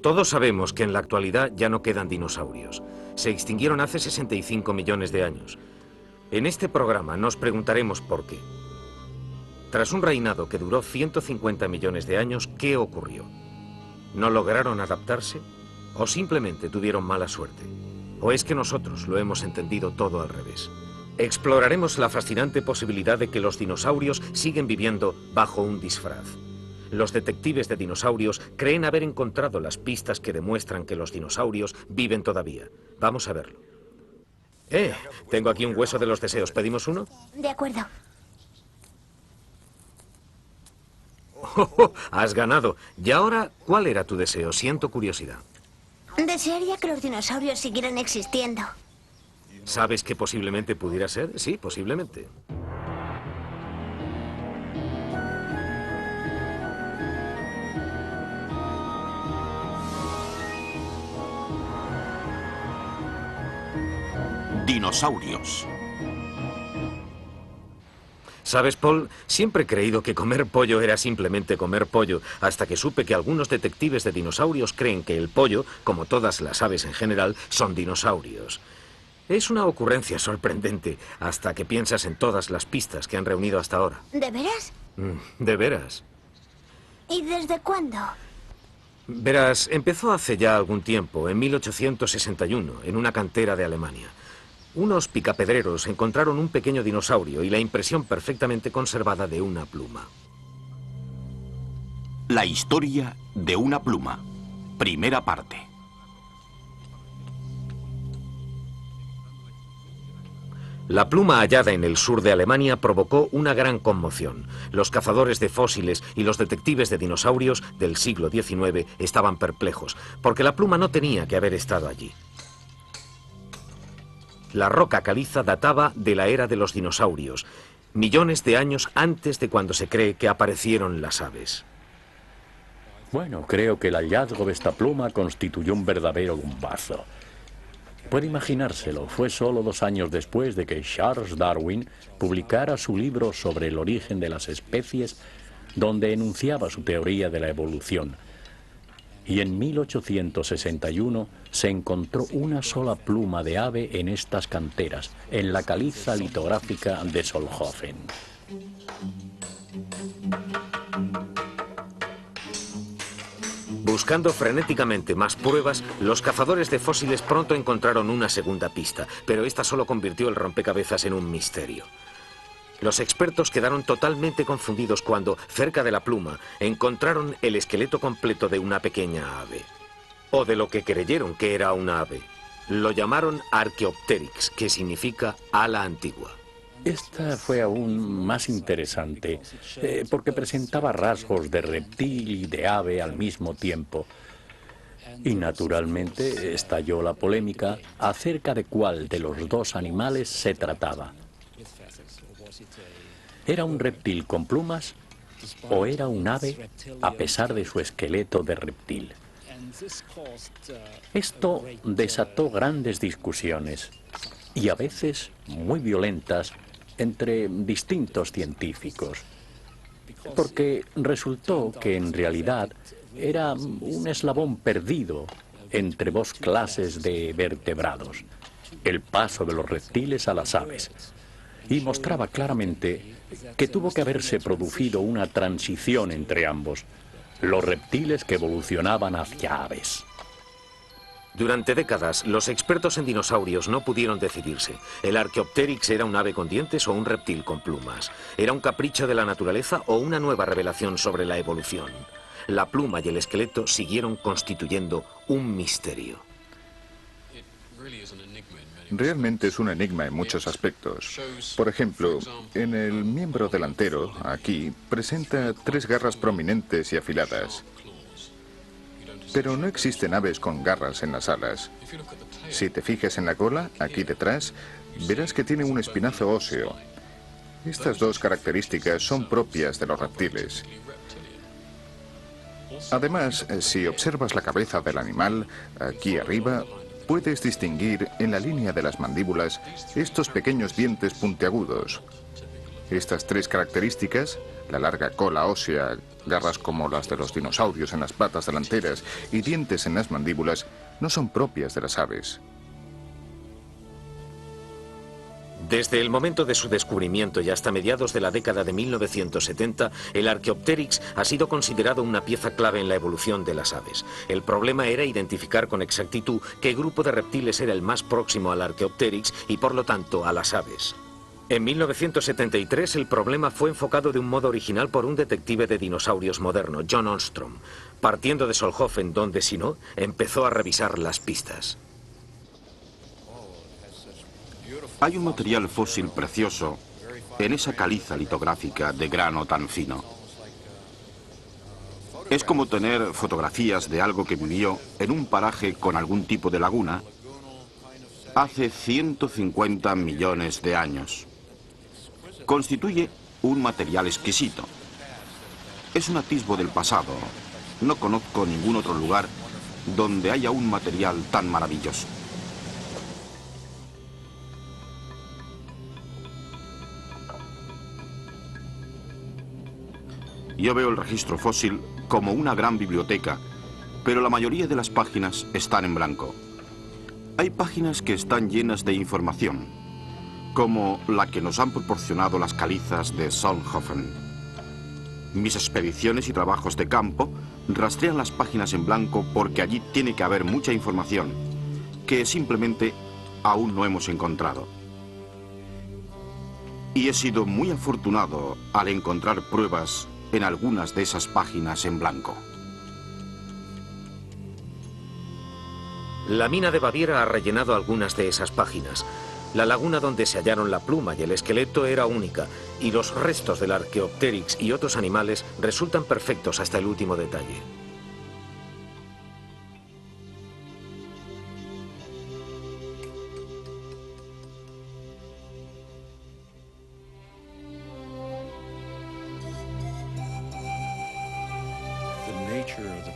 Todos sabemos que en la actualidad ya no quedan dinosaurios. Se extinguieron hace 65 millones de años. En este programa nos preguntaremos por qué. Tras un reinado que duró 150 millones de años, ¿qué ocurrió? ¿No lograron adaptarse? ¿O simplemente tuvieron mala suerte? ¿O es que nosotros lo hemos entendido todo al revés? Exploraremos la fascinante posibilidad de que los dinosaurios siguen viviendo bajo un disfraz. Los detectives de dinosaurios creen haber encontrado las pistas que demuestran que los dinosaurios viven todavía. Vamos a verlo. Tengo aquí un hueso de los deseos. ¿Pedimos uno? De acuerdo. Has ganado. Y ahora, ¿cuál era tu deseo? Siento curiosidad. Desearía que los dinosaurios siguieran existiendo. ¿Sabes qué posiblemente pudiera ser? Sí, posiblemente. Dinosaurios. ¿Sabes, Paul? Siempre he creído que comer pollo era simplemente comer pollo, hasta que supe que algunos detectives de dinosaurios creen que el pollo, como todas las aves en general, son dinosaurios. Es una ocurrencia sorprendente, hasta que piensas en todas las pistas que han reunido hasta ahora. ¿De veras? ¿De veras? ¿Y desde cuándo? Verás, empezó hace ya algún tiempo, en 1861, en una cantera de Alemania. Unos picapedreros encontraron un pequeño dinosaurio y la impresión perfectamente conservada de una pluma. La historia de una pluma. Primera parte. La pluma hallada en el sur de Alemania provocó una gran conmoción. Los cazadores de fósiles y los detectives de dinosaurios del siglo XIX estaban perplejos, porque la pluma no tenía que haber estado allí. La roca caliza databa de la era de los dinosaurios, millones de años antes de cuando se cree que aparecieron las aves. Bueno, creo que el hallazgo de esta pluma constituyó un verdadero bombazo. Puede imaginárselo, fue solo 2 años después de que Charles Darwin publicara su libro sobre el origen de las especies, donde enunciaba su teoría de la evolución. Y en 1861 se encontró una sola pluma de ave en estas canteras, en la caliza litográfica de Solnhofen. Buscando frenéticamente más pruebas, los cazadores de fósiles pronto encontraron una segunda pista, pero esta solo convirtió el rompecabezas en un misterio. Los expertos quedaron totalmente confundidos cuando, cerca de la pluma, encontraron el esqueleto completo de una pequeña ave. O de lo que creyeron que era una ave. Lo llamaron Archaeopteryx, que significa ala antigua. Esta fue aún más interesante, porque presentaba rasgos de reptil y de ave al mismo tiempo. Y naturalmente estalló la polémica acerca de cuál de los dos animales se trataba. ¿Era un reptil con plumas o era un ave a pesar de su esqueleto de reptil? Esto desató grandes discusiones y a veces muy violentas entre distintos científicos, porque resultó que en realidad era un eslabón perdido entre 2 clases de vertebrados, el paso de los reptiles a las aves, y mostraba claramente que tuvo que haberse producido una transición entre ambos, los reptiles que evolucionaban hacia aves. Durante décadas, los expertos en dinosaurios no pudieron decidirse. ¿El Archaeopteryx era un ave con dientes o un reptil con plumas? ¿Era un capricho de la naturaleza o una nueva revelación sobre la evolución? La pluma y el esqueleto siguieron constituyendo un misterio. Realmente es un enigma en muchos aspectos. Por ejemplo, en el miembro delantero, aquí, presenta 3 garras prominentes y afiladas. Pero no existen aves con garras en las alas. Si te fijas en la cola, aquí detrás, verás que tiene un espinazo óseo. Estas 2 características son propias de los reptiles. Además, si observas la cabeza del animal, aquí arriba, puedes distinguir en la línea de las mandíbulas estos pequeños dientes puntiagudos. Estas 3 características La larga cola ósea, garras como las de los dinosaurios en las patas delanteras y dientes en las mandíbulas no son propias de las aves. Desde el momento de su descubrimiento y hasta mediados de la década de 1970, el Archaeopteryx ha sido considerado una pieza clave en la evolución de las aves. El problema era identificar con exactitud qué grupo de reptiles era el más próximo al Archaeopteryx y por lo tanto a las aves. En 1973 el problema fue enfocado de un modo original por un detective de dinosaurios moderno, John Ostrom, partiendo de Solnhofen, donde si no, empezó a revisar las pistas. Hay un material fósil precioso en esa caliza litográfica de grano tan fino. Es como tener fotografías de algo que vivió en un paraje con algún tipo de laguna hace 150 millones de años. Constituye un material exquisito. Es un atisbo del pasado. No conozco ningún otro lugar donde haya un material tan maravilloso. Yo veo el registro fósil como una gran biblioteca, pero la mayoría de las páginas están en blanco. Hay páginas que están llenas de información, como la que nos han proporcionado las calizas de Solnhofen. Mis expediciones y trabajos de campo rastrean las páginas en blanco porque allí tiene que haber mucha información, que simplemente aún no hemos encontrado. Y he sido muy afortunado al encontrar pruebas en algunas de esas páginas en blanco. La mina de Baviera ha rellenado algunas de esas páginas. La laguna donde se hallaron la pluma y el esqueleto era única, y los restos del Archaeopteryx y otros animales resultan perfectos hasta el último detalle.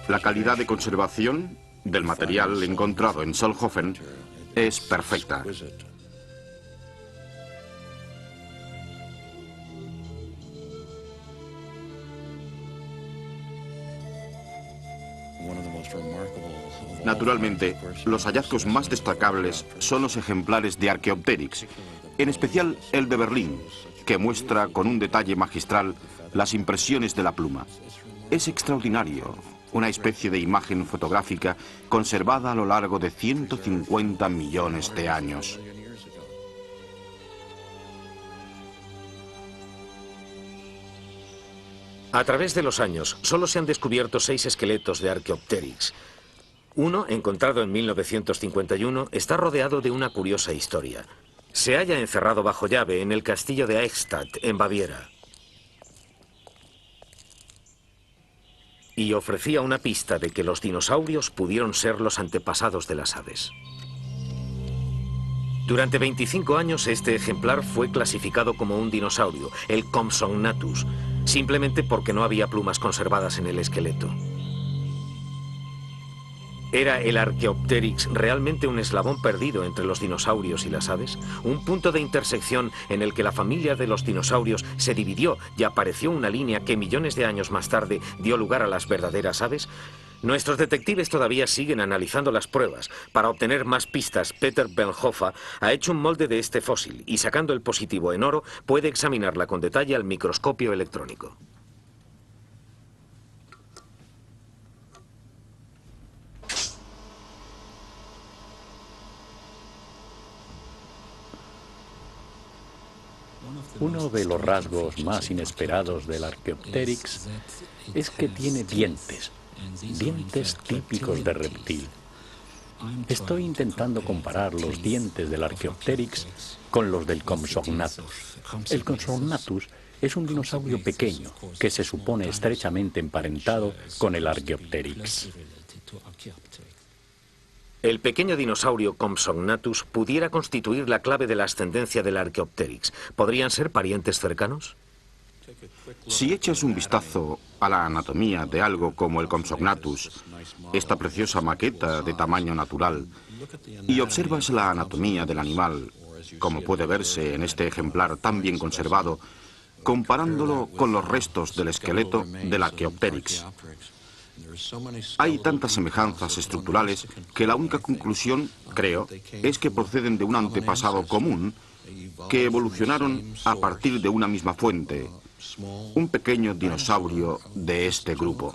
La calidad de conservación del material encontrado en Solnhofen es perfecta. Naturalmente, los hallazgos más destacables son los ejemplares de Archaeopteryx, en especial el de Berlín, que muestra con un detalle magistral las impresiones de la pluma. Es extraordinario, una especie de imagen fotográfica conservada a lo largo de 150 millones de años. A través de los años, solo se han descubierto 6 esqueletos de Archaeopteryx. Uno, encontrado en 1951, está rodeado de una curiosa historia. Se halla encerrado bajo llave en el castillo de Eichstätt, en Baviera. Y ofrecía una pista de que los dinosaurios pudieron ser los antepasados de las aves. Durante 25 años este ejemplar fue clasificado como un dinosaurio, el Compsognathus, simplemente porque no había plumas conservadas en el esqueleto. ¿Era el Archaeopteryx realmente un eslabón perdido entre los dinosaurios y las aves? ¿Un punto de intersección en el que la familia de los dinosaurios se dividió y apareció una línea que millones de años más tarde dio lugar a las verdaderas aves? Nuestros detectives todavía siguen analizando las pruebas. Para obtener más pistas, Peter Bellhofer ha hecho un molde de este fósil y, sacando el positivo en oro, puede examinarla con detalle al microscopio electrónico. Uno de los rasgos más inesperados del Archaeopteryx es que tiene dientes típicos de reptil. Estoy intentando comparar los dientes del Archaeopteryx con los del Compsognathus. El Compsognathus es un dinosaurio pequeño que se supone estrechamente emparentado con el Archaeopteryx. El pequeño dinosaurio Compsognathus pudiera constituir la clave de la ascendencia del Archaeopteryx. ¿Podrían ser parientes cercanos? Si echas un vistazo a la anatomía de algo como el Compsognathus, esta preciosa maqueta de tamaño natural, y observas la anatomía del animal, como puede verse en este ejemplar tan bien conservado, comparándolo con los restos del esqueleto del Archaeopteryx. Hay tantas semejanzas estructurales que la única conclusión, creo, es que proceden de un antepasado común que evolucionaron a partir de una misma fuente, un pequeño dinosaurio de este grupo.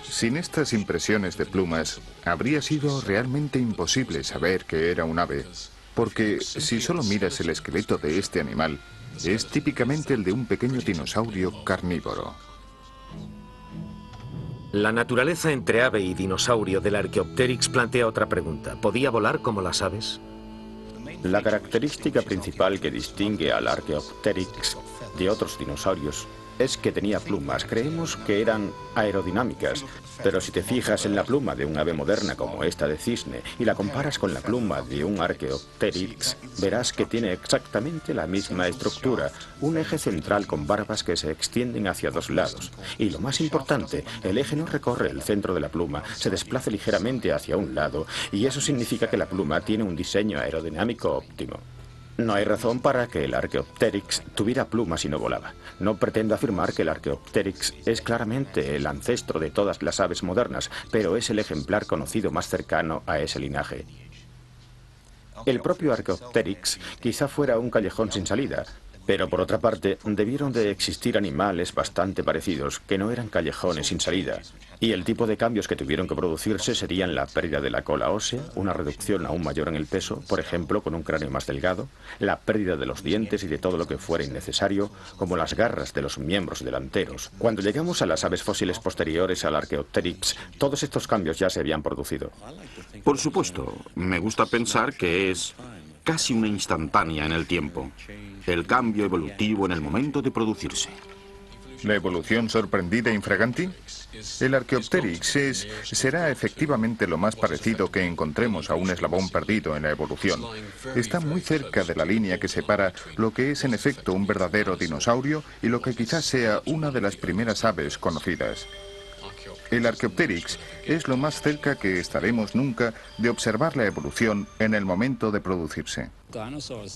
Sin estas impresiones de plumas, habría sido realmente imposible saber que era un ave, porque si solo miras el esqueleto de este animal, es típicamente el de un pequeño dinosaurio carnívoro. La naturaleza entre ave y dinosaurio del Archaeopteryx plantea otra pregunta. ¿Podía volar como las aves? La característica principal que distingue al Archaeopteryx de otros dinosaurios es que tenía plumas. Creemos que eran aerodinámicas, pero si te fijas en la pluma de un ave moderna como esta de cisne y la comparas con la pluma de un Archaeopteryx, verás que tiene exactamente la misma estructura, un eje central con barbas que se extienden hacia dos lados. Y lo más importante, el eje no recorre el centro de la pluma, se desplaza ligeramente hacia un lado, y eso significa que la pluma tiene un diseño aerodinámico óptimo. No hay razón para que el Archaeopteryx tuviera plumas y no volaba. No pretendo afirmar que el Archaeopteryx es claramente el ancestro de todas las aves modernas, pero es el ejemplar conocido más cercano a ese linaje. El propio Archaeopteryx quizá fuera un callejón sin salida, pero por otra parte debieron de existir animales bastante parecidos que no eran callejones sin salida, y el tipo de cambios que tuvieron que producirse serían la pérdida de la cola ósea, una reducción aún mayor en el peso, por ejemplo con un cráneo más delgado, la pérdida de los dientes y de todo lo que fuera innecesario, como las garras de los miembros delanteros. Cuando llegamos a las aves fósiles posteriores al Archaeopteryx, todos estos cambios ya se habían producido. Por supuesto, me gusta pensar que es casi una instantánea en el tiempo. El cambio evolutivo en el momento de producirse. ¿La evolución sorprendida infraganti? El Archaeopteryx será efectivamente lo más parecido que encontremos a un eslabón perdido en la evolución. Está muy cerca de la línea que separa lo que es en efecto un verdadero dinosaurio y lo que quizás sea una de las primeras aves conocidas. El Archaeopteryx es lo más cerca que estaremos nunca de observar la evolución en el momento de producirse.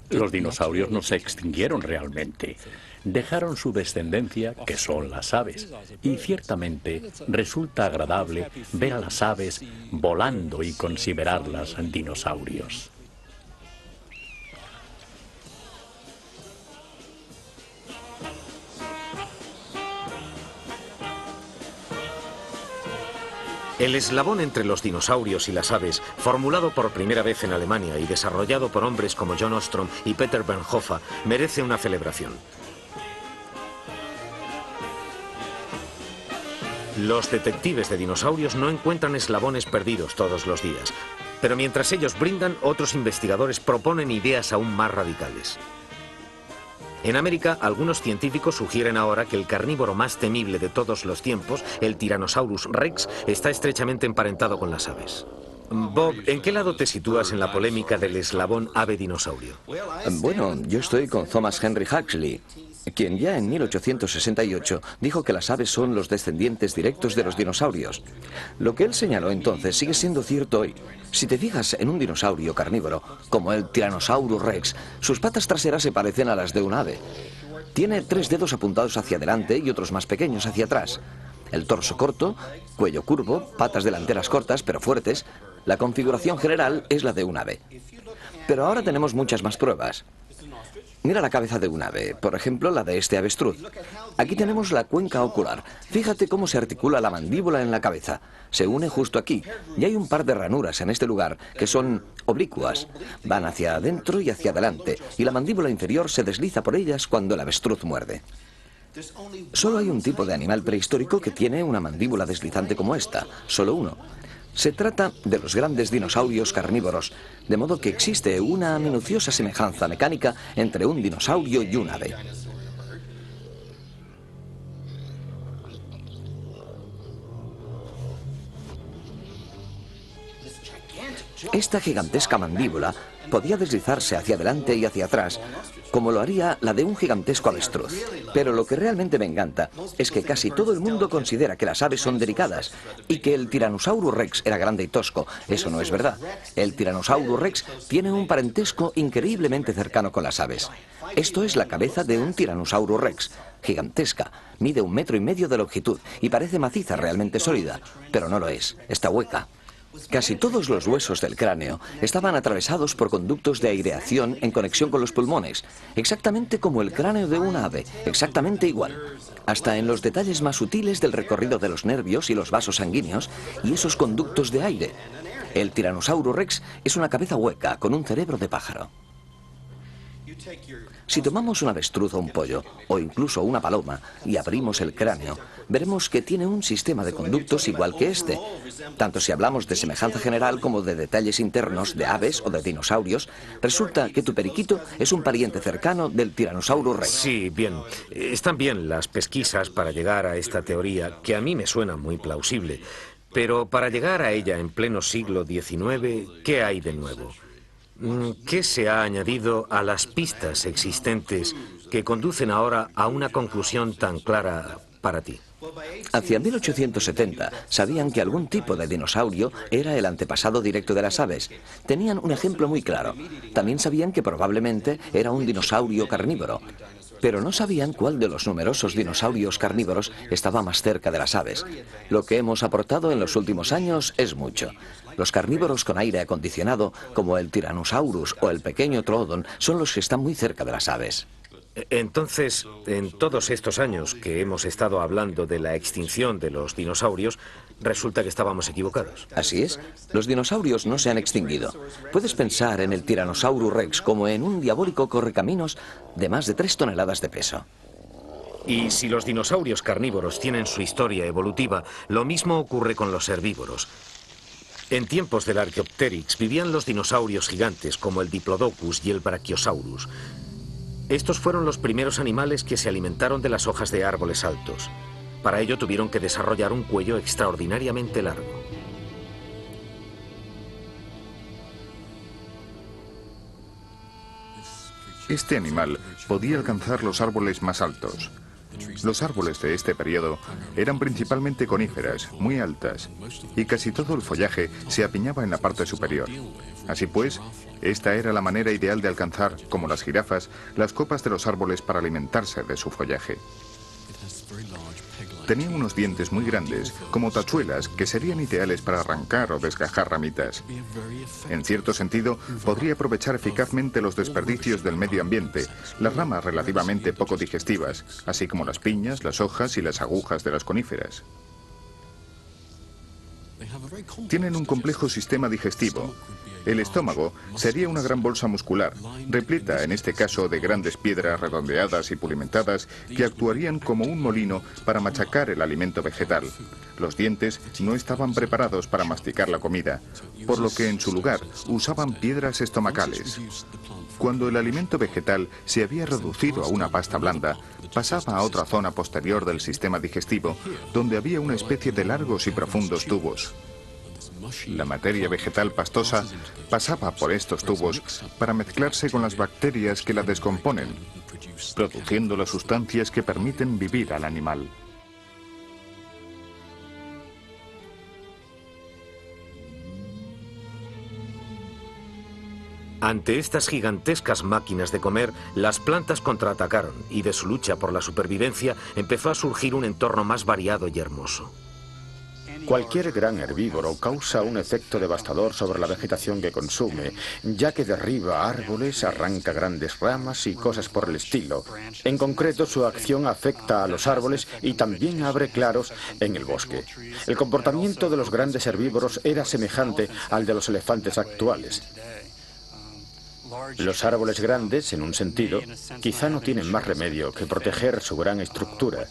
Los dinosaurios no se extinguieron realmente. Dejaron su descendencia, que son las aves. Y ciertamente resulta agradable ver a las aves volando y considerarlas dinosaurios. El eslabón entre los dinosaurios y las aves, formulado por primera vez en Alemania y desarrollado por hombres como John Ostrom y Peter Bernhofer, merece una celebración. Los detectives de dinosaurios no encuentran eslabones perdidos todos los días, pero mientras ellos brindan, otros investigadores proponen ideas aún más radicales. En América, algunos científicos sugieren ahora que el carnívoro más temible de todos los tiempos, el Tyrannosaurus Rex, está estrechamente emparentado con las aves. Bob, ¿en qué lado te sitúas en la polémica del eslabón ave-dinosaurio? Bueno, yo estoy con Thomas Henry Huxley, quien ya en 1868 dijo que las aves son los descendientes directos de los dinosaurios. Lo que él señaló entonces sigue siendo cierto hoy. Si te fijas en un dinosaurio carnívoro, como el Tyrannosaurus Rex, sus patas traseras se parecen a las de un ave. Tiene 3 dedos apuntados hacia adelante y otros más pequeños hacia atrás. El torso corto, cuello curvo, patas delanteras cortas pero fuertes. La configuración general es la de un ave. Pero ahora tenemos muchas más pruebas. Mira la cabeza de un ave, por ejemplo la de este avestruz. Aquí tenemos la cuenca ocular. Fíjate cómo se articula la mandíbula en la cabeza. Se une justo aquí. Y hay un par de ranuras en este lugar que son oblicuas. Van hacia adentro y hacia adelante. Y la mandíbula inferior se desliza por ellas cuando el avestruz muerde. Solo hay un tipo de animal prehistórico que tiene una mandíbula deslizante como esta. Solo uno. Se trata de los grandes dinosaurios carnívoros, de modo que existe una minuciosa semejanza mecánica entre un dinosaurio y un ave. Esta gigantesca mandíbula podía deslizarse hacia adelante y hacia atrás, como lo haría la de un gigantesco avestruz. Pero lo que realmente me encanta es que casi todo el mundo considera que las aves son delicadas y que el Tyrannosaurus Rex era grande y tosco. Eso no es verdad. El Tyrannosaurus Rex tiene un parentesco increíblemente cercano con las aves. Esto es la cabeza de un Tyrannosaurus Rex, gigantesca, mide 1,5 metros de longitud y parece maciza, realmente sólida, pero no lo es, está hueca. Casi todos los huesos del cráneo estaban atravesados por conductos de aireación en conexión con los pulmones, exactamente como el cráneo de una ave, exactamente igual, hasta en los detalles más sutiles del recorrido de los nervios y los vasos sanguíneos y esos conductos de aire. El Tyrannosaurus Rex es una cabeza hueca con un cerebro de pájaro. Si tomamos un avestruz o un pollo, o incluso una paloma, y abrimos el cráneo, veremos que tiene un sistema de conductos igual que este. Tanto si hablamos de semejanza general como de detalles internos de aves o de dinosaurios, resulta que tu periquito es un pariente cercano del Tyrannosaurus Rex. Sí, bien. Están bien las pesquisas para llegar a esta teoría, que a mí me suena muy plausible. Pero para llegar a ella en pleno siglo XIX, ¿qué hay de nuevo? ¿Qué se ha añadido a las pistas existentes que conducen ahora a una conclusión tan clara para ti? Hacia 1870 sabían que algún tipo de dinosaurio era el antepasado directo de las aves. Tenían un ejemplo muy claro. También sabían que probablemente era un dinosaurio carnívoro. Pero no sabían cuál de los numerosos dinosaurios carnívoros estaba más cerca de las aves. Lo que hemos aportado en los últimos años es mucho. Los carnívoros con aire acondicionado, como el Tyrannosaurus o el pequeño Troodon, son los que están muy cerca de las aves. Entonces, en todos estos años que hemos estado hablando de la extinción de los dinosaurios, resulta que estábamos equivocados. Así es. Los dinosaurios no se han extinguido. Puedes pensar en el Tyrannosaurus Rex como en un diabólico correcaminos de más de 3 toneladas de peso. Y si los dinosaurios carnívoros tienen su historia evolutiva, lo mismo ocurre con los herbívoros. En tiempos del Archaeopteryx vivían los dinosaurios gigantes como el Diplodocus y el Brachiosaurus. Estos fueron los primeros animales que se alimentaron de las hojas de árboles altos. Para ello tuvieron que desarrollar un cuello extraordinariamente largo. Este animal podía alcanzar los árboles más altos. Los árboles de este periodo eran principalmente coníferas, muy altas, y casi todo el follaje se apiñaba en la parte superior. Así pues, esta era la manera ideal de alcanzar, como las jirafas, las copas de los árboles para alimentarse de su follaje. Tenía unos dientes muy grandes, como tachuelas, que serían ideales para arrancar o desgajar ramitas. En cierto sentido, podría aprovechar eficazmente los desperdicios del medio ambiente, las ramas relativamente poco digestivas, así como las piñas, las hojas y las agujas de las coníferas. Tienen un complejo sistema digestivo. El estómago sería una gran bolsa muscular, repleta en este caso de grandes piedras redondeadas y pulimentadas que actuarían como un molino para machacar el alimento vegetal. Los dientes no estaban preparados para masticar la comida, por lo que en su lugar usaban piedras estomacales. Cuando el alimento vegetal se había reducido a una pasta blanda, pasaba a otra zona posterior del sistema digestivo, donde había una especie de largos y profundos tubos. La materia vegetal pastosa pasaba por estos tubos para mezclarse con las bacterias que la descomponen, produciendo las sustancias que permiten vivir al animal. Ante estas gigantescas máquinas de comer, las plantas contraatacaron y de su lucha por la supervivencia empezó a surgir un entorno más variado y hermoso. Cualquier gran herbívoro causa un efecto devastador sobre la vegetación que consume, ya que derriba árboles, arranca grandes ramas y cosas por el estilo. En concreto, su acción afecta a los árboles y también abre claros en el bosque. El comportamiento de los grandes herbívoros era semejante al de los elefantes actuales. Los árboles grandes, en un sentido, quizá no tienen más remedio que proteger su gran estructura,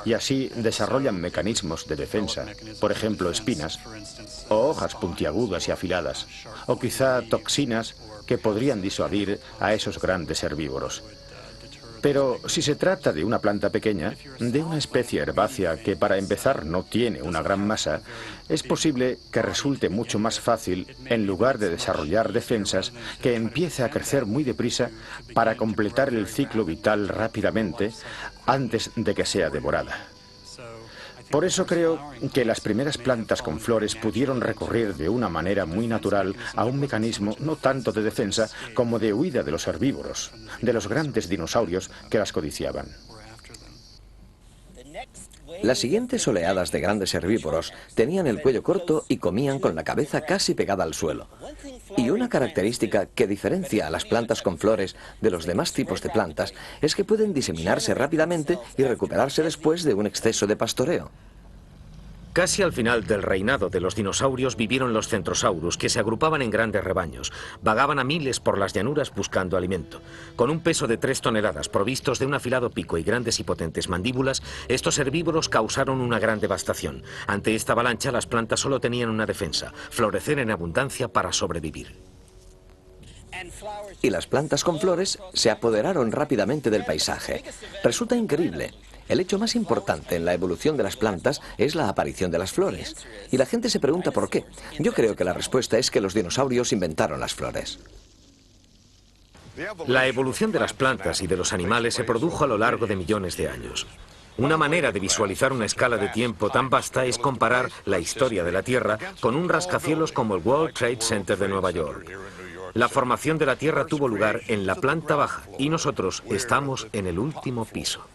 y así desarrollan mecanismos de defensa, por ejemplo espinas, o hojas puntiagudas y afiladas, o quizá toxinas que podrían disuadir a esos grandes herbívoros. Pero si se trata de una planta pequeña, de una especie herbácea que para empezar no tiene una gran masa, es posible que resulte mucho más fácil, en lugar de desarrollar defensas, que empiece a crecer muy deprisa para completar el ciclo vital rápidamente antes de que sea devorada. Por eso creo que las primeras plantas con flores pudieron recurrir de una manera muy natural a un mecanismo no tanto de defensa como de huida de los herbívoros, de los grandes dinosaurios que las codiciaban. Las siguientes oleadas de grandes herbívoros tenían el cuello corto y comían con la cabeza casi pegada al suelo. Y una característica que diferencia a las plantas con flores de los demás tipos de plantas es que pueden diseminarse rápidamente y recuperarse después de un exceso de pastoreo. Casi al final del reinado de los dinosaurios vivieron los centrosaurus, que se agrupaban en grandes rebaños. Vagaban a miles por las llanuras buscando alimento. Con un peso de 3 toneladas, provistos de un afilado pico y grandes y potentes mandíbulas, estos herbívoros causaron una gran devastación. Ante esta avalancha, las plantas solo tenían una defensa: florecer en abundancia para sobrevivir. Y las plantas con flores se apoderaron rápidamente del paisaje. Resulta increíble. El hecho más importante en la evolución de las plantas es la aparición de las flores. Y la gente se pregunta por qué. Yo creo que la respuesta es que los dinosaurios inventaron las flores. La evolución de las plantas y de los animales se produjo a lo largo de millones de años. Una manera de visualizar una escala de tiempo tan vasta es comparar la historia de la Tierra con un rascacielos como el World Trade Center de Nueva York. La formación de la Tierra tuvo lugar en la planta baja y nosotros estamos en el último piso.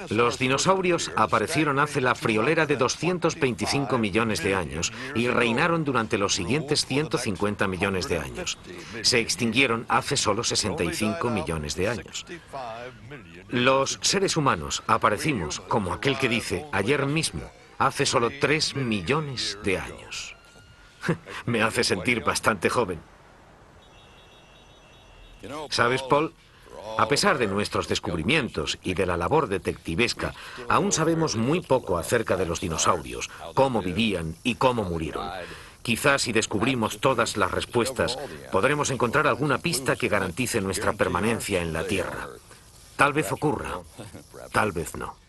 Los dinosaurios aparecieron hace la friolera de 225 millones de años y reinaron durante los siguientes 150 millones de años. Se extinguieron hace solo 65 millones de años. Los seres humanos aparecimos, como aquel que dice, ayer mismo, hace solo 3 millones de años. Me hace sentir bastante joven. ¿Sabes, Paul? A pesar de nuestros descubrimientos y de la labor detectivesca, aún sabemos muy poco acerca de los dinosaurios, cómo vivían y cómo murieron. Quizás si descubrimos todas las respuestas, podremos encontrar alguna pista que garantice nuestra permanencia en la Tierra. Tal vez ocurra, tal vez no.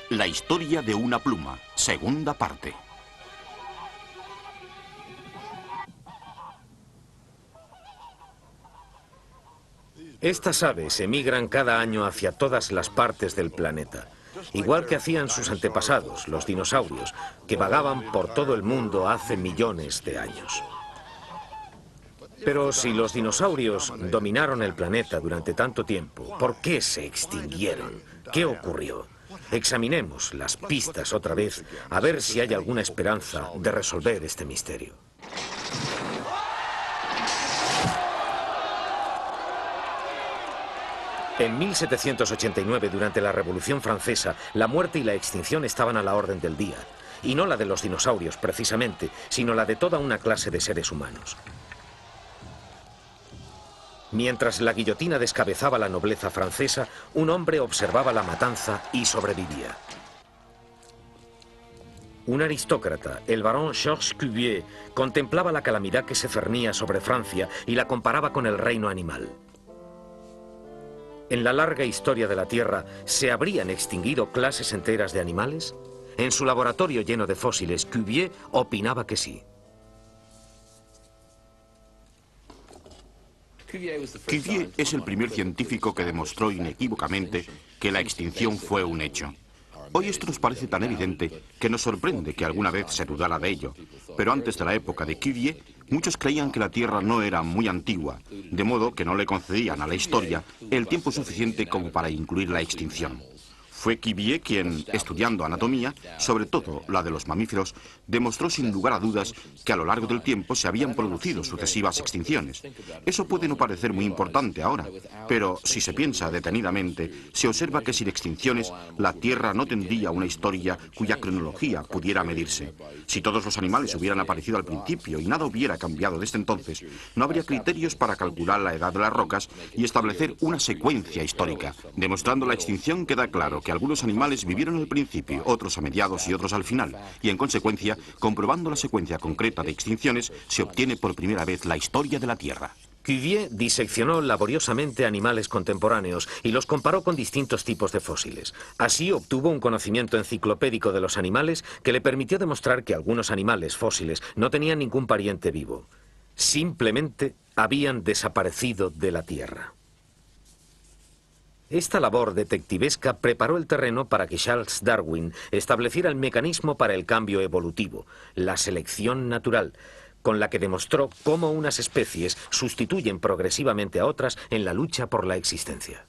La historia de una pluma, segunda parte. Estas aves emigran cada año hacia todas las partes del planeta, igual que hacían sus antepasados, los dinosaurios, que vagaban por todo el mundo hace millones de años. Pero si los dinosaurios dominaron el planeta durante tanto tiempo, ¿por qué se extinguieron? ¿Qué ocurrió? Examinemos las pistas otra vez, a ver si hay alguna esperanza de resolver este misterio. En 1789, durante la Revolución Francesa, la muerte y la extinción estaban a la orden del día. Y no la de los dinosaurios, precisamente, sino la de toda una clase de seres humanos. Mientras la guillotina descabezaba la nobleza francesa, un hombre observaba la matanza y sobrevivía. Un aristócrata, el barón Georges Cuvier, contemplaba la calamidad que se cernía sobre Francia y la comparaba con el reino animal. ¿En la larga historia de la Tierra se habrían extinguido clases enteras de animales? En su laboratorio lleno de fósiles, Cuvier opinaba que sí. Cuvier es el primer científico que demostró inequívocamente que la extinción fue un hecho. Hoy esto nos parece tan evidente que nos sorprende que alguna vez se dudara de ello. Pero antes de la época de Cuvier, muchos creían que la Tierra no era muy antigua, de modo que no le concedían a la historia el tiempo suficiente como para incluir la extinción. Fue Cuvier quien, estudiando anatomía, sobre todo la de los mamíferos, demostró sin lugar a dudas que a lo largo del tiempo se habían producido sucesivas extinciones. Eso puede no parecer muy importante ahora, pero si se piensa detenidamente, se observa que sin extinciones la Tierra no tendría una historia cuya cronología pudiera medirse. Si todos los animales hubieran aparecido al principio y nada hubiera cambiado desde entonces, no habría criterios para calcular la edad de las rocas y establecer una secuencia histórica. Demostrando la extinción queda claro que algunos animales vivieron al principio, otros a mediados y otros al final, y en consecuencia, comprobando la secuencia concreta de extinciones, se obtiene por primera vez la historia de la Tierra. Cuvier diseccionó laboriosamente animales contemporáneos y los comparó con distintos tipos de fósiles. Así obtuvo un conocimiento enciclopédico de los animales que le permitió demostrar que algunos animales fósiles no tenían ningún pariente vivo. Simplemente habían desaparecido de la Tierra. Esta labor detectivesca preparó el terreno para que Charles Darwin estableciera el mecanismo para el cambio evolutivo, la selección natural, con la que demostró cómo unas especies sustituyen progresivamente a otras en la lucha por la existencia.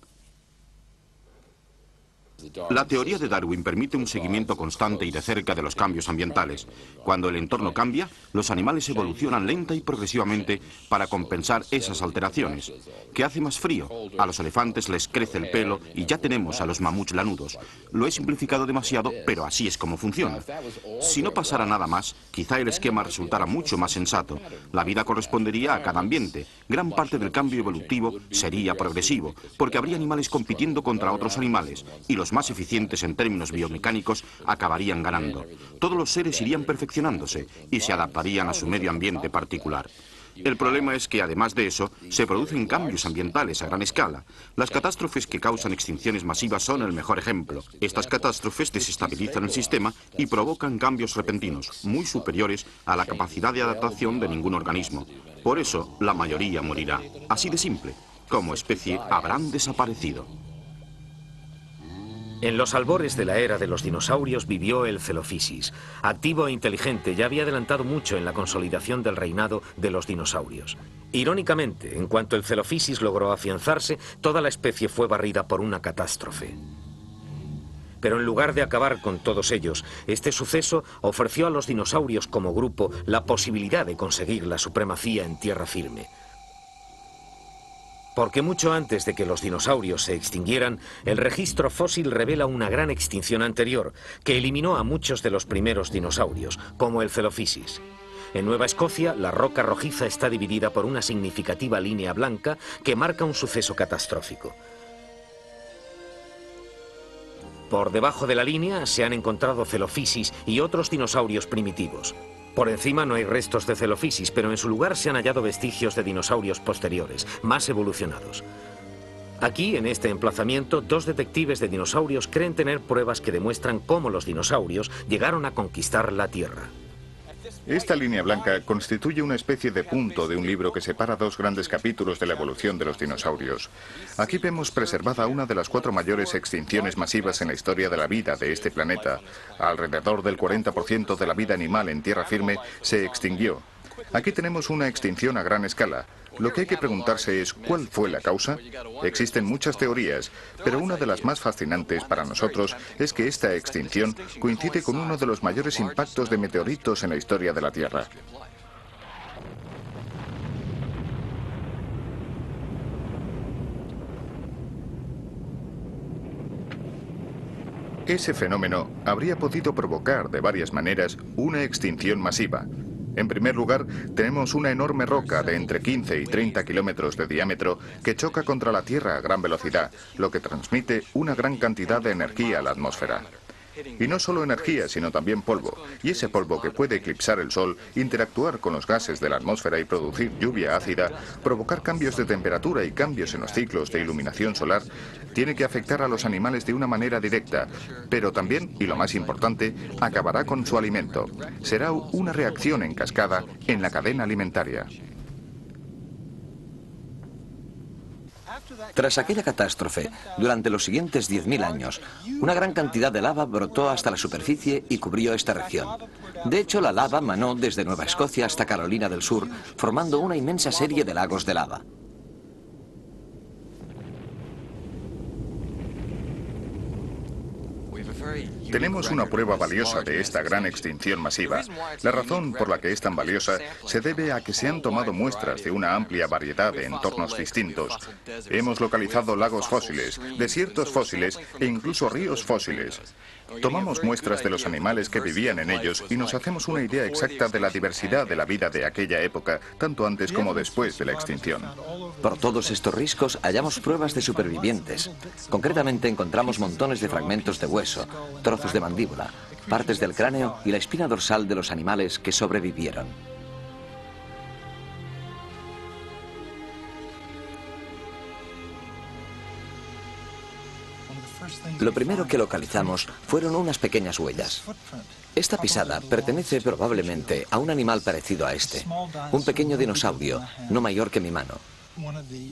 La teoría de Darwin permite un seguimiento constante y de cerca de los cambios ambientales. Cuando el entorno cambia, los animales evolucionan lenta y progresivamente para compensar esas alteraciones. ¿Qué hace más frío? A los elefantes les crece el pelo y ya tenemos a los mamuts lanudos. Lo he simplificado demasiado, pero así es como funciona. Si no pasara nada más, quizá el esquema resultara mucho más sensato. La vida correspondería a cada ambiente. Gran parte del cambio evolutivo sería progresivo, porque habría animales compitiendo contra otros animales, y los más eficientes en términos biomecánicos acabarían ganando. Todos los seres irían perfeccionándose y se adaptarían a su medio ambiente particular. El problema es que, además de eso, se producen cambios ambientales a gran escala. Las catástrofes que causan extinciones masivas son el mejor ejemplo. Estas catástrofes desestabilizan el sistema y provocan cambios repentinos, muy superiores a la capacidad de adaptación de ningún organismo. Por eso, la mayoría morirá. Así de simple. Como especie, habrán desaparecido. En los albores de la era de los dinosaurios vivió el Celofisis. Activo e inteligente, ya había adelantado mucho en la consolidación del reinado de los dinosaurios. Irónicamente, en cuanto el Celofisis logró afianzarse, toda la especie fue barrida por una catástrofe. Pero en lugar de acabar con todos ellos, este suceso ofreció a los dinosaurios como grupo la posibilidad de conseguir la supremacía en tierra firme. Porque mucho antes de que los dinosaurios se extinguieran, el registro fósil revela una gran extinción anterior que eliminó a muchos de los primeros dinosaurios, como el Celofisis. En Nueva Escocia, la roca rojiza está dividida por una significativa línea blanca que marca un suceso catastrófico. Por debajo de la línea se han encontrado Celofisis y otros dinosaurios primitivos. Por encima no hay restos de Celofisis, pero en su lugar se han hallado vestigios de dinosaurios posteriores, más evolucionados. Aquí, en este emplazamiento, dos detectives de dinosaurios creen tener pruebas que demuestran cómo los dinosaurios llegaron a conquistar la Tierra. Esta línea blanca constituye una especie de punto de un libro que separa dos grandes capítulos de la evolución de los dinosaurios. Aquí vemos preservada una de las 4 mayores extinciones masivas en la historia de la vida de este planeta. Alrededor del 40% de la vida animal en tierra firme se extinguió. Aquí tenemos una extinción a gran escala. Lo que hay que preguntarse es ¿cuál fue la causa? Existen muchas teorías, pero una de las más fascinantes para nosotros es que esta extinción coincide con uno de los mayores impactos de meteoritos en la historia de la Tierra. Ese fenómeno habría podido provocar de varias maneras una extinción masiva. En primer lugar, tenemos una enorme roca de entre 15 y 30 kilómetros de diámetro que choca contra la Tierra a gran velocidad, lo que transmite una gran cantidad de energía a la atmósfera. Y no solo energía, sino también polvo. Y ese polvo que puede eclipsar el Sol, interactuar con los gases de la atmósfera y producir lluvia ácida, provocar cambios de temperatura y cambios en los ciclos de iluminación solar, tiene que afectar a los animales de una manera directa, pero también, y lo más importante, acabará con su alimento. Será una reacción en cascada en la cadena alimentaria. Tras aquella catástrofe, durante los siguientes 10.000 años, una gran cantidad de lava brotó hasta la superficie y cubrió esta región. De hecho, la lava manó desde Nueva Escocia hasta Carolina del Sur, formando una inmensa serie de lagos de lava. Tenemos una prueba valiosa de esta gran extinción masiva. La razón por la que es tan valiosa se debe a que se han tomado muestras de una amplia variedad de entornos distintos. Hemos localizado lagos fósiles, desiertos fósiles e incluso ríos fósiles. Tomamos muestras de los animales que vivían en ellos y nos hacemos una idea exacta de la diversidad de la vida de aquella época, tanto antes como después de la extinción. Por todos estos riscos hallamos pruebas de supervivientes. Concretamente encontramos montones de fragmentos de hueso, trozos de mandíbula, partes del cráneo y la espina dorsal de los animales que sobrevivieron. Lo primero que localizamos fueron unas pequeñas huellas. Esta pisada pertenece probablemente a un animal parecido a este, un pequeño dinosaurio, no mayor que mi mano.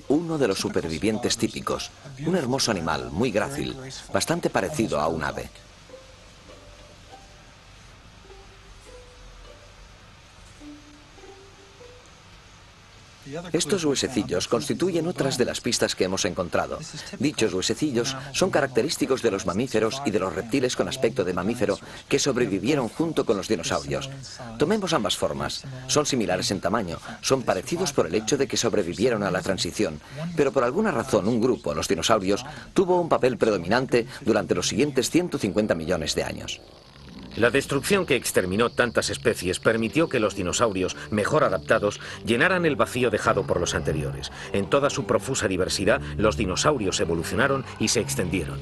Uno de los supervivientes típicos, un hermoso animal muy grácil, bastante parecido a un ave. Estos huesecillos constituyen otras de las pistas que hemos encontrado. Dichos huesecillos son característicos de los mamíferos y de los reptiles con aspecto de mamífero que sobrevivieron junto con los dinosaurios. Tomemos ambas formas. Son similares en tamaño, son parecidos por el hecho de que sobrevivieron a la transición, pero por alguna razón un grupo, los dinosaurios, tuvo un papel predominante durante los siguientes 150 millones de años. La destrucción que exterminó tantas especies permitió que los dinosaurios, mejor adaptados, llenaran el vacío dejado por los anteriores. En toda su profusa diversidad, los dinosaurios evolucionaron y se extendieron.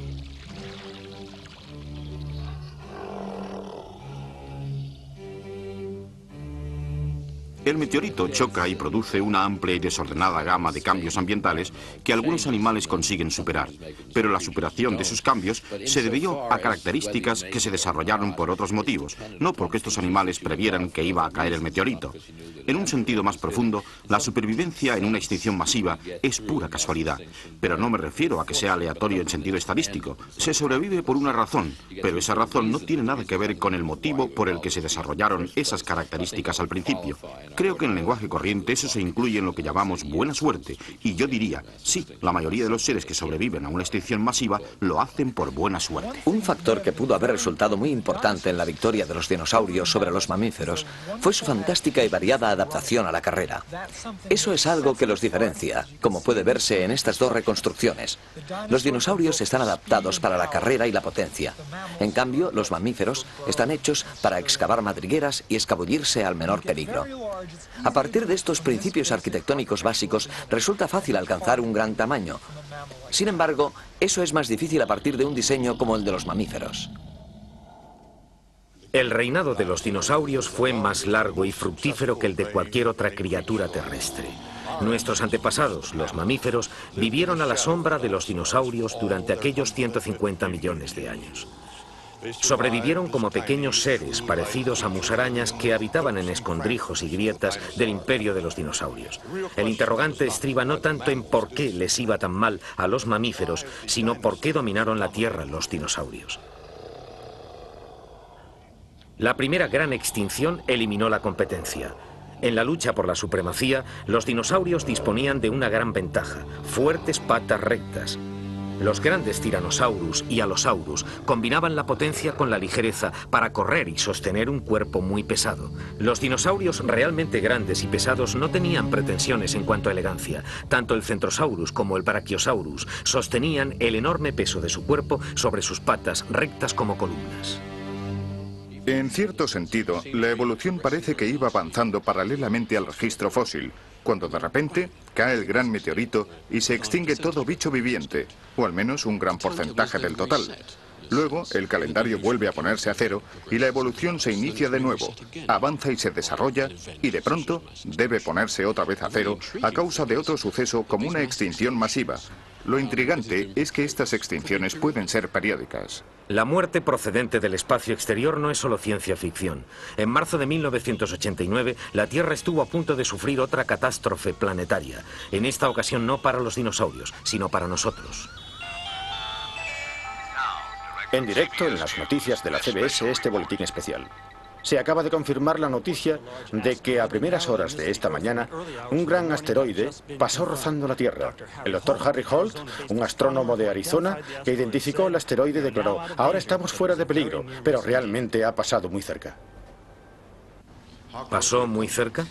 El meteorito choca y produce una amplia y desordenada gama de cambios ambientales que algunos animales consiguen superar, pero la superación de esos cambios se debió a características que se desarrollaron por otros motivos, no porque estos animales previeran que iba a caer el meteorito. En un sentido más profundo, la supervivencia en una extinción masiva es pura casualidad, pero no me refiero a que sea aleatorio en sentido estadístico. Se sobrevive por una razón, pero esa razón no tiene nada que ver con el motivo por el que se desarrollaron esas características al principio. Creo que en el lenguaje corriente eso se incluye en lo que llamamos buena suerte, y yo diría, sí, la mayoría de los seres que sobreviven a una extinción masiva lo hacen por buena suerte. Un factor que pudo haber resultado muy importante en la victoria de los dinosaurios sobre los mamíferos fue su fantástica y variada adaptación a la carrera. Eso es algo que los diferencia, como puede verse en estas dos reconstrucciones. Los dinosaurios están adaptados para la carrera y la potencia. En cambio, los mamíferos están hechos para excavar madrigueras y escabullirse al menor peligro. A partir de estos principios arquitectónicos básicos, resulta fácil alcanzar un gran tamaño. Sin embargo, eso es más difícil a partir de un diseño como el de los mamíferos. El reinado de los dinosaurios fue más largo y fructífero que el de cualquier otra criatura terrestre. Nuestros antepasados, los mamíferos, vivieron a la sombra de los dinosaurios durante aquellos 150 millones de años. Sobrevivieron como pequeños seres parecidos a musarañas que habitaban en escondrijos y grietas del imperio de los dinosaurios. El interrogante estriba no tanto en por qué les iba tan mal a los mamíferos, sino por qué dominaron la Tierra los dinosaurios. La primera gran extinción eliminó la competencia. En la lucha por la supremacía, los dinosaurios disponían de una gran ventaja: fuertes patas rectas. Los grandes Tyrannosaurus y Allosaurus combinaban la potencia con la ligereza para correr y sostener un cuerpo muy pesado. Los dinosaurios realmente grandes y pesados no tenían pretensiones en cuanto a elegancia. Tanto el Centrosaurus como el Brachiosaurus sostenían el enorme peso de su cuerpo sobre sus patas rectas como columnas. En cierto sentido, la evolución parece que iba avanzando paralelamente al registro fósil, cuando de repente cae el gran meteorito y se extingue todo bicho viviente, o al menos un gran porcentaje del total. Luego, el calendario vuelve a ponerse a cero y la evolución se inicia de nuevo, avanza y se desarrolla, y de pronto debe ponerse otra vez a cero a causa de otro suceso como una extinción masiva. Lo intrigante es que estas extinciones pueden ser periódicas. La muerte procedente del espacio exterior no es solo ciencia ficción. En marzo de 1989, la Tierra estuvo a punto de sufrir otra catástrofe planetaria. En esta ocasión no para los dinosaurios, sino para nosotros. En directo en las noticias de la CBS, este boletín especial. Se acaba de confirmar la noticia de que a primeras horas de esta mañana un gran asteroide pasó rozando la Tierra. El doctor Harry Holt, un astrónomo de Arizona, que identificó el asteroide, declaró: ahora estamos fuera de peligro, pero realmente ha pasado muy cerca. ¿Pasó muy cerca?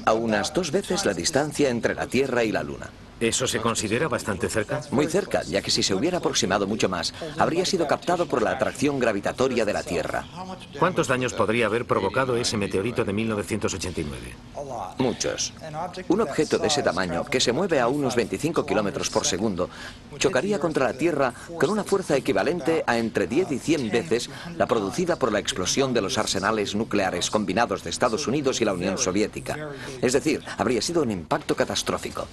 A unas 2 veces la distancia entre la Tierra y la Luna. ¿Eso se considera bastante cerca? Muy cerca, ya que si se hubiera aproximado mucho más, habría sido captado por la atracción gravitatoria de la Tierra. ¿Cuántos daños podría haber provocado ese meteorito de 1989? Muchos. Un objeto de ese tamaño, que se mueve a unos 25 kilómetros por segundo, chocaría contra la Tierra con una fuerza equivalente a entre 10 y 100 veces la producida por la explosión de los arsenales nucleares combinados de Estados Unidos y la Unión Soviética. Es decir, habría sido un impacto catastrófico.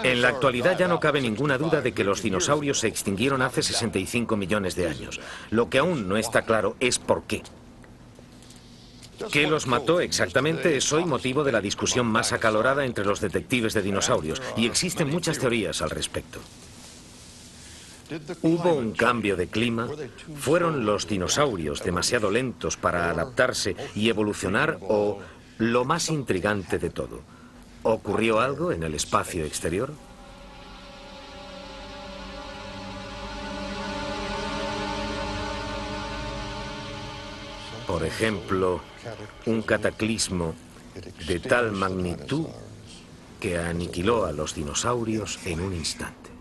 En la actualidad ya no cabe ninguna duda de que los dinosaurios se extinguieron hace 65 millones de años. Lo que aún no está claro es por qué. ¿Qué los mató exactamente? Es hoy motivo de la discusión más acalorada entre los detectives de dinosaurios, y existen muchas teorías al respecto. ¿Hubo un cambio de clima? ¿Fueron los dinosaurios demasiado lentos para adaptarse y evolucionar? ¿O, lo más intrigante de todo, ocurrió algo en el espacio exterior? Por ejemplo, un cataclismo de tal magnitud que aniquiló a los dinosaurios en un instante.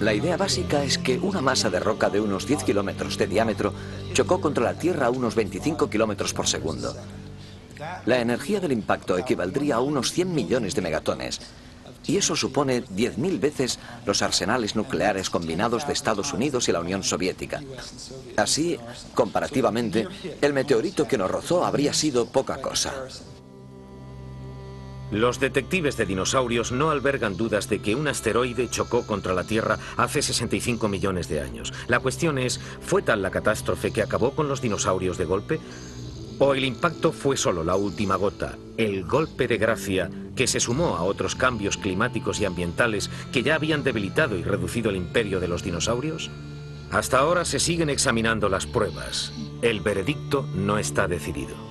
La idea básica es que una masa de roca de unos 10 kilómetros de diámetro chocó contra la Tierra a unos 25 kilómetros por segundo. La energía del impacto equivaldría a unos 100 millones de megatones. Y eso supone 10.000 veces los arsenales nucleares combinados de Estados Unidos y la Unión Soviética. Así, comparativamente, el meteorito que nos rozó habría sido poca cosa. Los detectives de dinosaurios no albergan dudas de que un asteroide chocó contra la Tierra hace 65 millones de años. La cuestión es, ¿fue tal la catástrofe que acabó con los dinosaurios de golpe? ¿O el impacto fue solo la última gota, el golpe de gracia que se sumó a otros cambios climáticos y ambientales que ya habían debilitado y reducido el imperio de los dinosaurios? Hasta ahora se siguen examinando las pruebas. El veredicto no está decidido.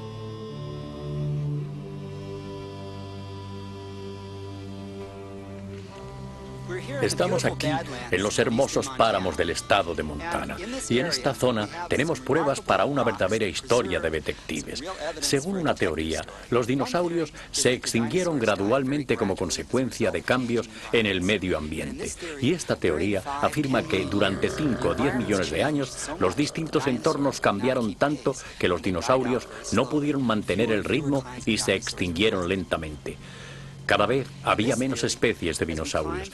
Estamos aquí, en los hermosos páramos del estado de Montana. Y en esta zona tenemos pruebas para una verdadera historia de detectives. Según una teoría, los dinosaurios se extinguieron gradualmente como consecuencia de cambios en el medio ambiente. Y esta teoría afirma que durante 5 o 10 millones de años, los distintos entornos cambiaron tanto que los dinosaurios no pudieron mantener el ritmo y se extinguieron lentamente. Cada vez había menos especies de dinosaurios.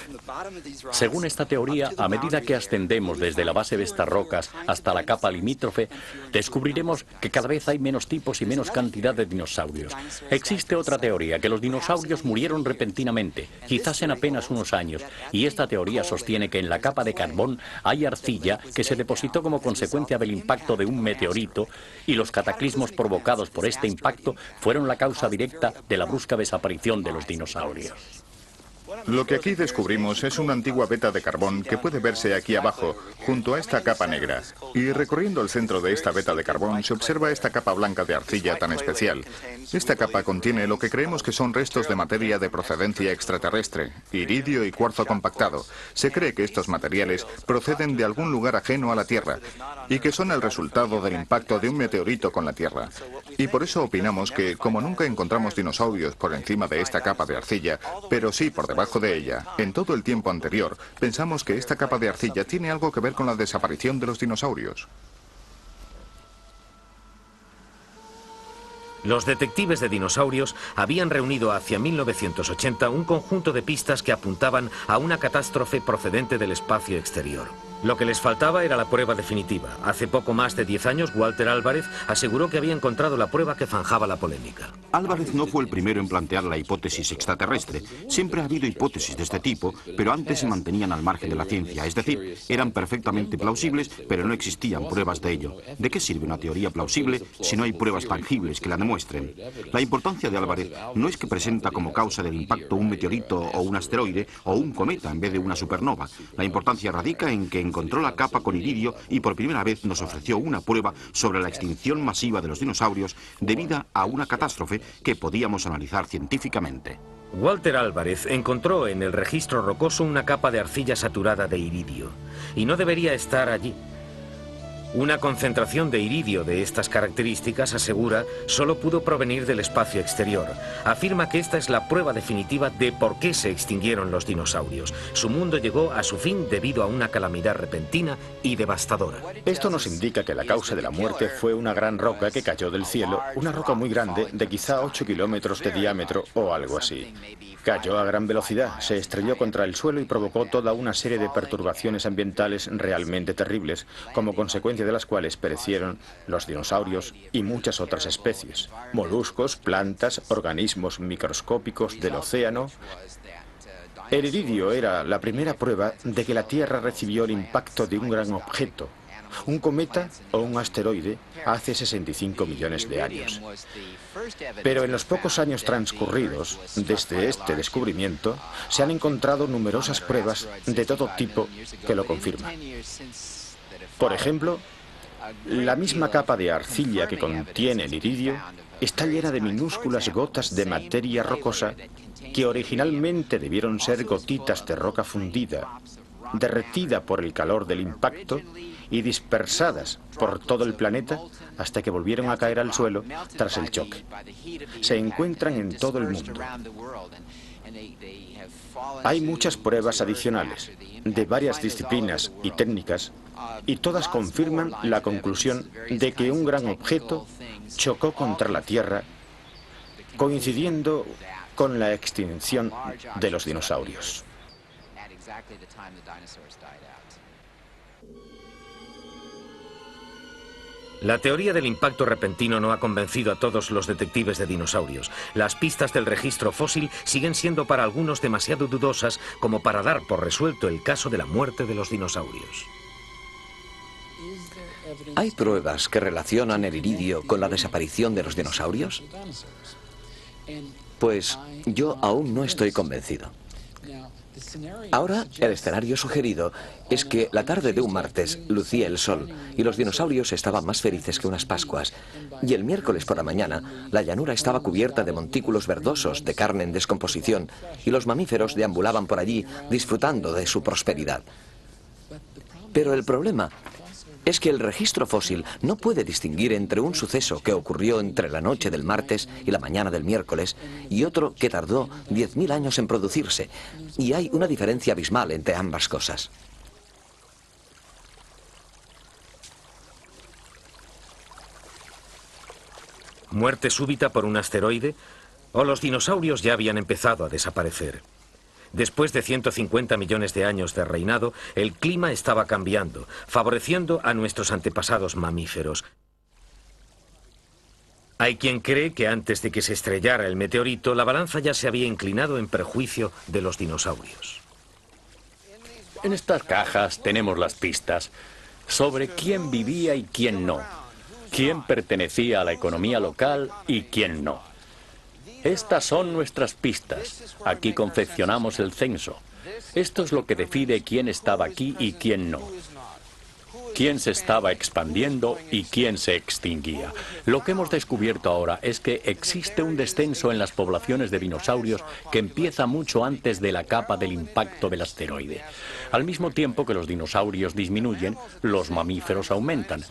Según esta teoría, a medida que ascendemos desde la base de estas rocas hasta la capa limítrofe, descubriremos que cada vez hay menos tipos y menos cantidad de dinosaurios. Existe otra teoría, que los dinosaurios murieron repentinamente, quizás en apenas unos años, y esta teoría sostiene que en la capa de carbón hay arcilla que se depositó como consecuencia del impacto de un meteorito, y los cataclismos provocados por este impacto fueron la causa directa de la brusca desaparición de los dinosaurios. dinosaurios. Lo que aquí descubrimos es una antigua veta de carbón que puede verse aquí abajo, junto a esta capa negra. Y recorriendo el centro de esta veta de carbón se observa esta capa blanca de arcilla tan especial. Esta capa contiene lo que creemos que son restos de materia de procedencia extraterrestre, iridio y cuarzo compactado. Se cree que estos materiales proceden de algún lugar ajeno a la Tierra y que son el resultado del impacto de un meteorito con la Tierra. Y por eso opinamos que, como nunca encontramos dinosaurios por encima de esta capa de arcilla, pero sí por debajo de ella, en todo el tiempo anterior, pensamos que esta capa de arcilla tiene algo que ver con la desaparición de los dinosaurios. Los detectives de dinosaurios habían reunido hacia 1980 un conjunto de pistas que apuntaban a una catástrofe procedente del espacio exterior. Lo que les faltaba era la prueba definitiva. Hace poco más de 10 años, Walter Álvarez aseguró que había encontrado la prueba que zanjaba la polémica. Álvarez no fue el primero en plantear la hipótesis extraterrestre. Siempre ha habido hipótesis de este tipo, pero antes se mantenían al margen de la ciencia. Es decir, eran perfectamente plausibles, pero no existían pruebas de ello. ¿De qué sirve una teoría plausible si no hay pruebas tangibles que la demuestren? La importancia de Álvarez no es que presenta como causa del impacto un meteorito o un asteroide o un cometa en vez de una supernova. La importancia radica en que encontró la capa con iridio y por primera vez nos ofreció una prueba sobre la extinción masiva de los dinosaurios debida a una catástrofe que podíamos analizar científicamente. Walter Álvarez encontró en el registro rocoso una capa de arcilla saturada de iridio, y no debería estar allí. Una concentración de iridio de estas características, asegura, solo pudo provenir del espacio exterior. Afirma que esta es la prueba definitiva de por qué se extinguieron los dinosaurios. Su mundo llegó a su fin debido a una calamidad repentina y devastadora. Esto nos indica que la causa de la muerte fue una gran roca que cayó del cielo, una roca muy grande, de quizá 8 kilómetros de diámetro o algo así. Cayó a gran velocidad, se estrelló contra el suelo y provocó toda una serie de perturbaciones ambientales realmente terribles, como consecuencia de las cuales perecieron los dinosaurios y muchas otras especies, moluscos, plantas, organismos microscópicos del océano. El iridio era la primera prueba de que la Tierra recibió el impacto de un gran objeto, un cometa o un asteroide, hace 65 millones de años. Pero en los pocos años transcurridos desde este descubrimiento, se han encontrado numerosas pruebas de todo tipo que lo confirman. Por ejemplo, la misma capa de arcilla que contiene el iridio está llena de minúsculas gotas de materia rocosa que originalmente debieron ser gotitas de roca fundida, derretida por el calor del impacto y dispersadas por todo el planeta hasta que volvieron a caer al suelo tras el choque. Se encuentran en todo el mundo. Hay muchas pruebas adicionales de varias disciplinas y técnicas y todas confirman la conclusión de que un gran objeto chocó contra la Tierra, coincidiendo con la extinción de los dinosaurios. La teoría del impacto repentino no ha convencido a todos los detectives de dinosaurios. Las pistas del registro fósil siguen siendo para algunos demasiado dudosas como para dar por resuelto el caso de la muerte de los dinosaurios. ¿Hay pruebas que relacionan el iridio con la desaparición de los dinosaurios? Pues yo aún no estoy convencido. Ahora, el escenario sugerido es que la tarde de un martes lucía el sol y los dinosaurios estaban más felices que unas pascuas, y el miércoles por la mañana la llanura estaba cubierta de montículos verdosos de carne en descomposición y los mamíferos deambulaban por allí disfrutando de su prosperidad. Pero el problema es que el registro fósil no puede distinguir entre un suceso que ocurrió entre la noche del martes y la mañana del miércoles y otro que tardó 10.000 años en producirse, y hay una diferencia abismal entre ambas cosas. ¿Muerte súbita por un asteroide? ¿O los dinosaurios ya habían empezado a desaparecer? Después de 150 millones de años de reinado, el clima estaba cambiando, favoreciendo a nuestros antepasados mamíferos. Hay quien cree que antes de que se estrellara el meteorito, la balanza ya se había inclinado en perjuicio de los dinosaurios. En estas cajas tenemos las pistas sobre quién vivía y quién no, quién pertenecía a la economía local y quién no. Estas son nuestras pistas. Aquí confeccionamos el censo. Esto es lo que decide quién estaba aquí y quién no. Quién se estaba expandiendo y quién se extinguía. Lo que hemos descubierto ahora es que existe un descenso en las poblaciones de dinosaurios que empieza mucho antes de la capa del impacto del asteroide. Al mismo tiempo que los dinosaurios disminuyen, los mamíferos aumentan.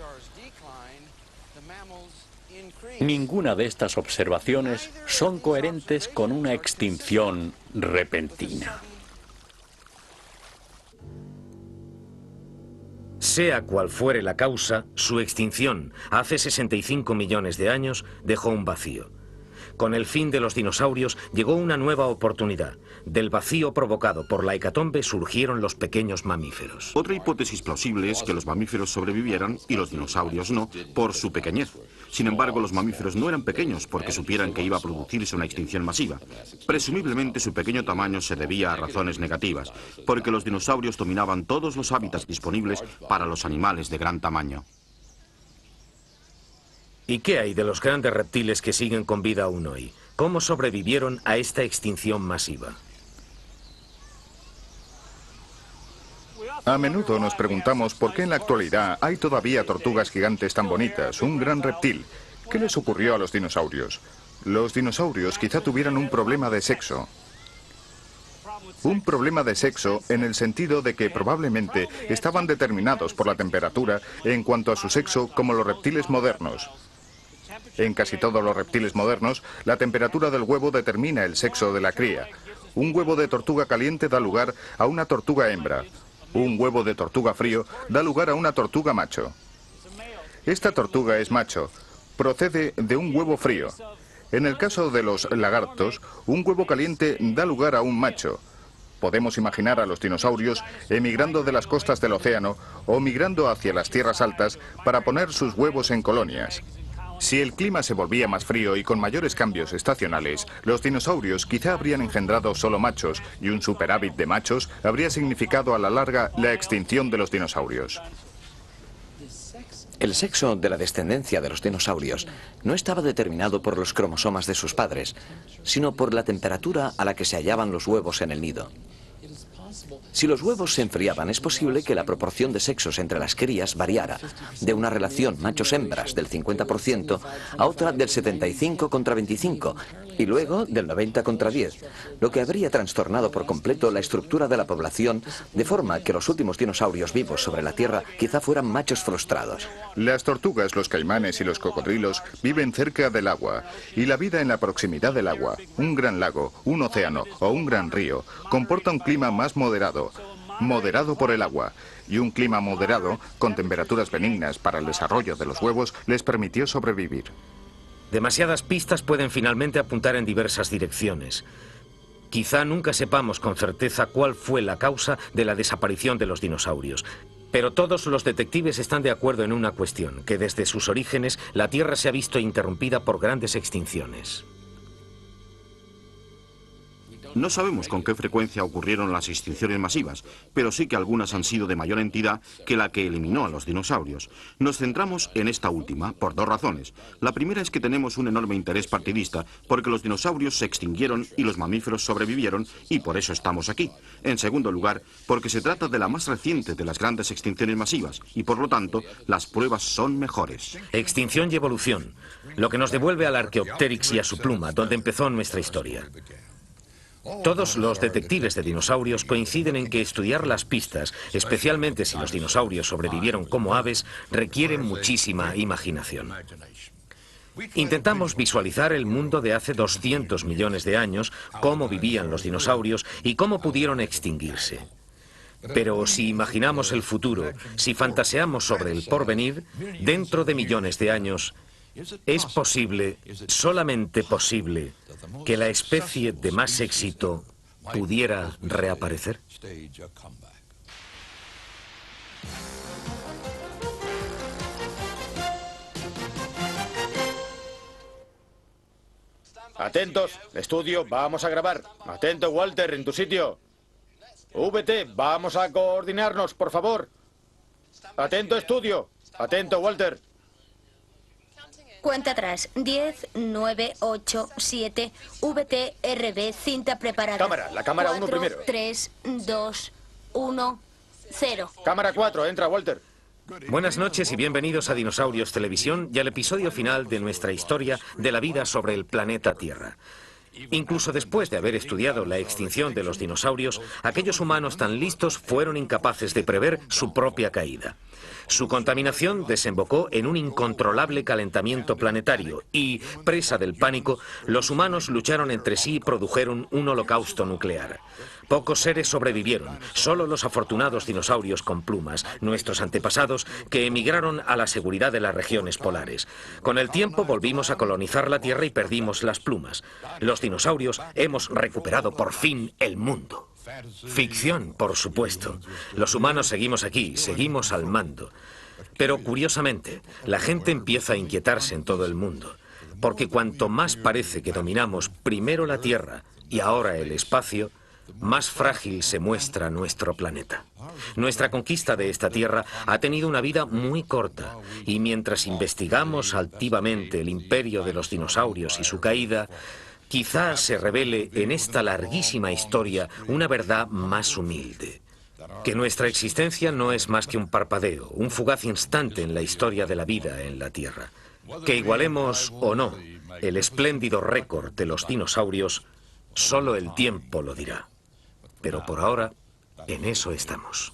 Ninguna de estas observaciones son coherentes con una extinción repentina. Sea cual fuere la causa, su extinción hace 65 millones de años dejó un vacío. Con el fin de los dinosaurios llegó una nueva oportunidad. Del vacío provocado por la hecatombe surgieron los pequeños mamíferos. Otra hipótesis plausible es que los mamíferos sobrevivieran y los dinosaurios no, por su pequeñez. Sin embargo, los mamíferos no eran pequeños porque supieran que iba a producirse una extinción masiva. Presumiblemente su pequeño tamaño se debía a razones negativas, porque los dinosaurios dominaban todos los hábitats disponibles para los animales de gran tamaño. ¿Y qué hay de los grandes reptiles que siguen con vida aún hoy? ¿Cómo sobrevivieron a esta extinción masiva? A menudo nos preguntamos por qué en la actualidad hay todavía tortugas gigantes tan bonitas, un gran reptil. ¿Qué les ocurrió a los dinosaurios? Los dinosaurios quizá tuvieran un problema de sexo. Un problema de sexo en el sentido de que probablemente estaban determinados por la temperatura en cuanto a su sexo como los reptiles modernos. En casi todos los reptiles modernos, la temperatura del huevo determina el sexo de la cría. Un huevo de tortuga caliente da lugar a una tortuga hembra. Un huevo de tortuga frío da lugar a una tortuga macho. Esta tortuga es macho. Procede de un huevo frío. En el caso de los lagartos, un huevo caliente da lugar a un macho. Podemos imaginar a los dinosaurios emigrando de las costas del océano o migrando hacia las tierras altas para poner sus huevos en colonias. Si el clima se volvía más frío y con mayores cambios estacionales, los dinosaurios quizá habrían engendrado solo machos y un superávit de machos habría significado a la larga la extinción de los dinosaurios. El sexo de la descendencia de los dinosaurios no estaba determinado por los cromosomas de sus padres, sino por la temperatura a la que se hallaban los huevos en el nido. Si los huevos se enfriaban, es posible que la proporción de sexos entre las crías variara, de una relación machos-hembras del 50% a otra del 75 contra 25, y luego del 90 contra 10, lo que habría trastornado por completo la estructura de la población, de forma que los últimos dinosaurios vivos sobre la Tierra quizá fueran machos frustrados. Las tortugas, los caimanes y los cocodrilos viven cerca del agua, y la vida en la proximidad del agua, un gran lago, un océano o un gran río, comporta un clima más moderado por el agua, y un clima moderado, con temperaturas benignas para el desarrollo de los huevos, les permitió sobrevivir. Demasiadas pistas pueden finalmente apuntar en diversas direcciones. Quizá nunca sepamos con certeza cuál fue la causa de la desaparición de los dinosaurios. Pero todos los detectives están de acuerdo en una cuestión, que desde sus orígenes la Tierra se ha visto interrumpida por grandes extinciones. No sabemos con qué frecuencia ocurrieron las extinciones masivas, pero sí que algunas han sido de mayor entidad que la que eliminó a los dinosaurios. Nos centramos en esta última por dos razones. La primera es que tenemos un enorme interés partidista porque los dinosaurios se extinguieron y los mamíferos sobrevivieron y por eso estamos aquí. En segundo lugar, porque se trata de la más reciente de las grandes extinciones masivas y por lo tanto las pruebas son mejores. Extinción y evolución, lo que nos devuelve al Archaeopteryx y a su pluma, donde empezó nuestra historia. Todos los detectives de dinosaurios coinciden en que estudiar las pistas, especialmente si los dinosaurios sobrevivieron como aves, requiere muchísima imaginación. Intentamos visualizar el mundo de hace 200 millones de años, cómo vivían los dinosaurios y cómo pudieron extinguirse. Pero si imaginamos el futuro, si fantaseamos sobre el porvenir, dentro de millones de años, ¿es posible, solamente posible, que la especie de más éxito pudiera reaparecer? Atentos, estudio, vamos a grabar. Atento, Walter, en tu sitio. VT, vamos a coordinarnos, por favor. Atento, estudio. Atento, Walter. Cuenta atrás. 10, 9, 8, 7. VT, RB, cinta preparada. Cámara, la cámara 1 4, primero. 3, 2, 1, 0. Cámara 4, entra, Walter. Buenas noches y bienvenidos a Dinosaurios Televisión y al episodio final de nuestra historia de la vida sobre el planeta Tierra. Incluso después de haber estudiado la extinción de los dinosaurios, aquellos humanos tan listos fueron incapaces de prever su propia caída. Su contaminación desembocó en un incontrolable calentamiento planetario y, presa del pánico, los humanos lucharon entre sí y produjeron un holocausto nuclear. Pocos seres sobrevivieron, solo los afortunados dinosaurios con plumas, nuestros antepasados, que emigraron a la seguridad de las regiones polares. Con el tiempo volvimos a colonizar la Tierra y perdimos las plumas. Los dinosaurios hemos recuperado por fin el mundo. Ficción, por supuesto. Los humanos seguimos aquí, seguimos al mando. Pero curiosamente, la gente empieza a inquietarse en todo el mundo, porque cuanto más parece que dominamos primero la Tierra y ahora el espacio, más frágil se muestra nuestro planeta. Nuestra conquista de esta Tierra ha tenido una vida muy corta, y mientras investigamos altivamente el imperio de los dinosaurios y su caída, quizás se revele en esta larguísima historia una verdad más humilde. Que nuestra existencia no es más que un parpadeo, un fugaz instante en la historia de la vida en la Tierra. Que igualemos o no el espléndido récord de los dinosaurios, solo el tiempo lo dirá. Pero por ahora, en eso estamos.